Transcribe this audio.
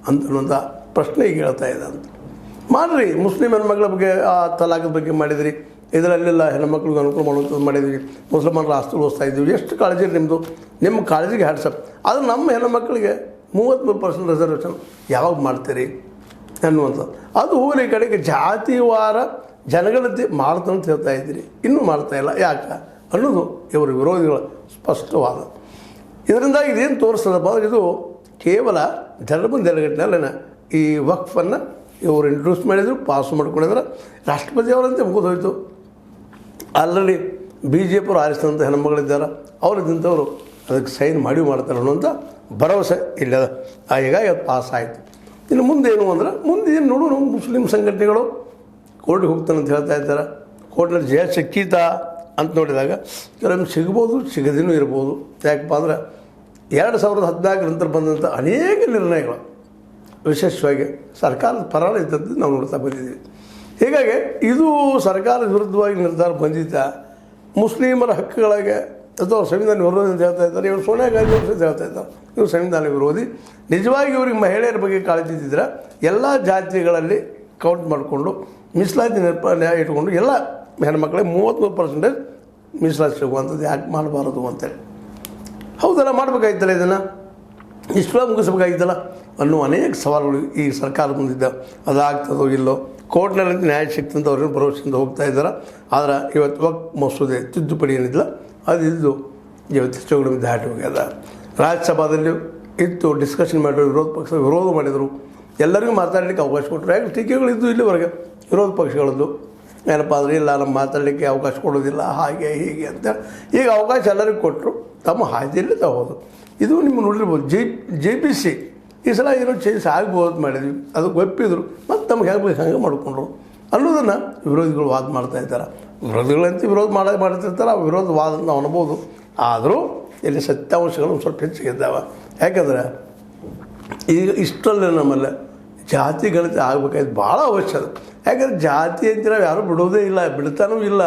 ಅಂತನ್ನುವಂಥ ಪ್ರಶ್ನೆ ಈಗ ಹೇಳ್ತಾ ಇದೆ ಅಂತ. ಮಾಡಿರಿ, ಮುಸ್ಲಿಂ ಹೆಣ್ಮಕ್ಳ ಬಗ್ಗೆ ತಲಾಖದ ಬಗ್ಗೆ ಮಾಡಿದಿರಿ, ಇದರಲ್ಲೆಲ್ಲ ಹೆಣ್ಮಕ್ಳಿಗೆ ಅನುಕೂಲ ಮಾಡುವಂಥದ್ದು ಮಾಡಿದ್ವಿ, ಮುಸಲ್ಮಾನರ ಆಸ್ತಿ ಉಳಿಸ್ತಾ ಇದ್ದೀವಿ, ಎಷ್ಟು ಕಾಳಜಿ ನಿಮ್ಮದು, ನಿಮ್ಮ ಕಾಳಜಿಗೆ ಹ್ಯಾಟ್ಸಪ್. ಆದರೆ ನಮ್ಮ ಹೆಣ್ಮಕ್ಳಿಗೆ 33% ರಿಸರ್ವೇಷನ್ ಯಾವಾಗ ಮಾಡ್ತೀರಿ ಅನ್ನುವಂಥದ್ದು. ಅದು ಹೋಗಲಿ ಈ ಕಡೆಗೆ ಜಾತಿವಾರ ಜನಗಣತಿ ಮಾಡ್ತಂತ ಹೇಳ್ತಾ ಇದ್ದೀರಿ, ಇನ್ನೂ ಮಾಡ್ತಾಯಿಲ್ಲ ಯಾಕೆ ಅನ್ನೋದು ಇವರ ವಿರೋಧಿಗಳ ಸ್ಪಷ್ಟವಾದ. ಇದರಿಂದ ಇದೇನು ತೋರಿಸ್ತದಪ್ಪ ಅಂದರೆ ಇದು ಕೇವಲ ಧರ್ಮ ನೆಲೆಗಟ್ಟಿನಲ್ಲ ಈ ವಕ್ಫನ್ನು ಇವರು ಇಂಟ್ರೊಡ್ಯೂಸ್ ಮಾಡಿದರು, ಪಾಸ್ ಮಾಡ್ಕೊಂಡಿದ್ರೆ ರಾಷ್ಟ್ರಪತಿ ಅವರಂತೆ ಮುಗಿದೋಯ್ತು. ಆಲ್ರೆಡಿ BJP ಆರಿಸಿದಂಥ ಹೆಣ್ಮಗಳಿದ್ದಾರೆ, ಅವರಿದ್ದಂಥವರು ಅದಕ್ಕೆ ಸೈನ್ ಮಾಡ್ತಾರೆ ಅನ್ನುವಂಥ ಭರವಸೆ ಇಲ್ಲದ. ಹೀಗಾಗಿ ಅದು ಪಾಸ್ ಆಯಿತು. ಇನ್ನು ಮುಂದೆ ಏನು ಅಂದ್ರೆ ಮುಂದೆ ಏನು ನೋಡು, ಮುಸ್ಲಿಂ ಸಂಘಟನೆಗಳು ಕೋರ್ಟಿಗೆ ಹೋಗ್ತಾನೆ ಅಂತ ಹೇಳ್ತಾ ಇದ್ದಾರೆ. ಕೋರ್ಟ್ನಲ್ಲಿ ಜಯ ಸಿಕ್ಕೀತಾ ಅಂತ ನೋಡಿದಾಗ ಕೆಲವೊಮ್ಮೆ ಸಿಗ್ಬೋದು, ಸಿಗದೇನೂ ಇರ್ಬೋದು. ಯಾಕಪ್ಪ ಅಂದ್ರೆ 2014 ನಂತರ ಬಂದಂಥ ಅನೇಕ ನಿರ್ಣಯಗಳು ವಿಶೇಷವಾಗಿ ಸರ್ಕಾರದ ಪರಾಳ ಇದ್ದದ್ದು ನಾವು ನೋಡ್ತಾ ಬಂದಿದ್ದೀವಿ. ಹೀಗಾಗಿ ಇದು ಸರ್ಕಾರದ ವಿರುದ್ಧವಾಗಿ ನಿರ್ಧಾರ ಬಂದಿದ್ದ ಮುಸ್ಲಿಮರ ಹಕ್ಕುಗಳಿಗೆ ಅಥವಾ ಸಂವಿಧಾನ ವಿರೋಧಿ ಅಂತ ಹೇಳ್ತಾ ಇದ್ದಾರೆ. ಇವರು ಸೋನಿಯಾ ಗಾಂಧಿ ಅವರು ಹೇಳ್ತಾ ಇದ್ದಾರೆ ಇವರು ಸಂವಿಧಾನ ವಿರೋಧಿ. ನಿಜವಾಗಿ ಇವರಿಗೆ ಮಹಿಳೆಯರ ಬಗ್ಗೆ ಕಾಳಜಿ ಇದ್ದಿದ್ರೆ ಎಲ್ಲ ಜಾತಿಗಳಲ್ಲಿ ಕೌಂಟ್ ಮಾಡಿಕೊಂಡು ಮೀಸಲಾತಿ ಇಟ್ಕೊಂಡು ಎಲ್ಲ ಹೆಣ್ಮಕ್ಳಿಗೆ 33% ಮೀಸಲಾತಿ ಸಿಗುವಂಥದ್ದು ಯಾಕೆ ಮಾಡಬಾರದು ಅಂತೇಳಿ. ಹೌದಲ್ಲ, ಮಾಡಬೇಕಾಗಿತ್ತಲ್ಲ, ಇದನ್ನು ಇಷ್ಟ ಮುಗಿಸ್ಬೇಕಾಗಿತ್ತಲ್ಲ ಅನ್ನೋ ಅನೇಕ ಸವಾಲುಗಳು ಈ ಸರ್ಕಾರ ಮುಂದಿದ್ದಾವೆ. ಅದಾಗ್ತದೋ ಇಲ್ಲೋ, ಕೋರ್ಟ್ನಲ್ಲಿ ನ್ಯಾಯ ಸಿಕ್ತಂತ ಅವ್ರೇನು ಭರವಸೆಯಿಂದ ಹೋಗ್ತಾ ಇದ್ದಾರೆ. ಆದರೆ ಇವತ್ತು ವಕ್ಫ್ ಮಸೂದೆ ತಿದ್ದುಪಡಿ ಏನಿಲ್ಲ ಅದಿದ್ದು ಇವತ್ತು ಹೆಚ್ಚುಗಳು ದಾಟಿ ಹೋಗ್ಯದ. ರಾಜ್ಯಸಭಾದಲ್ಲಿ ಇತ್ತು, ಡಿಸ್ಕಷನ್ ಮಾಡಿದ್ರು, ವಿರೋಧ ಪಕ್ಷ ವಿರೋಧ ಮಾಡಿದರು, ಎಲ್ಲರಿಗೂ ಮಾತಾಡಲಿಕ್ಕೆ ಅವಕಾಶ ಕೊಟ್ಟರು. ಯಾಕೆ ಟೀಕೆಗಳಿದ್ದು ಇಲ್ಲಿವರೆಗೆ ವಿರೋಧ ಪಕ್ಷಗಳದ್ದು ಏನಪ್ಪ ಅಂದರೆ ಇಲ್ಲ ನಮ್ಮ ಮಾತಾಡಲಿಕ್ಕೆ ಅವಕಾಶ ಕೊಡೋದಿಲ್ಲ ಹಾಗೆ ಹೀಗೆ ಅಂತ. ಈಗ ಅವಕಾಶ ಎಲ್ಲರಿಗೂ ಕೊಟ್ಟರು, ತಮ್ಮ ಹಾದಿಯಲ್ಲಿ ತಗೋದು. ಇದು ನಿಮ್ಮ ನೋಡಿರ್ಬೋದು. JPC ಈ ಸಲ ಏನೋ ಚೇಂಜ್ ಆಗ್ಬೋದು ಮಾಡಿದ್ವಿ, ಅದಕ್ಕೆ ಒಪ್ಪಿದ್ರು, ಮತ್ತು ತಮ್ಗೆ ಹೇಗೆ ಹಂಗೆ ಮಾಡಿಕೊಂಡ್ರು ಅನ್ನೋದನ್ನು ವಿರೋಧಿಗಳು ವಾದ ಮಾಡ್ತಾ ಇದ್ದಾರೆ. ವಿರೋಧಿಗಳಂತ ವಿರೋಧ ಮಾಡ್ತಿರ್ತಾರೆ, ಆ ವಿರೋಧ ವಾದ ನಾವು ಅನ್ಬೋದು. ಆದರೂ ಇಲ್ಲಿ ಸತ್ಯಾಂಶಗಳು ಒಂದು ಸ್ವಲ್ಪ ಹೆಚ್ಚಿಗಿದ್ದಾವೆ. ಯಾಕಂದರೆ ಈಗ ಇಷ್ಟಲ್ಲೇ ನಮ್ಮಲ್ಲಿ ಜಾತಿ ಗಣತಿ ಆಗಬೇಕಾಯ್ತು ಭಾಳ ಅವಶ್ಯಕ. ಯಾಕಂದರೆ ಜಾತಿ ಅಂತ ನಾವು ಯಾರೂ ಬಿಡೋದೇ ಇಲ್ಲ, ಬಿಡ್ತಾನೂ ಇಲ್ಲ.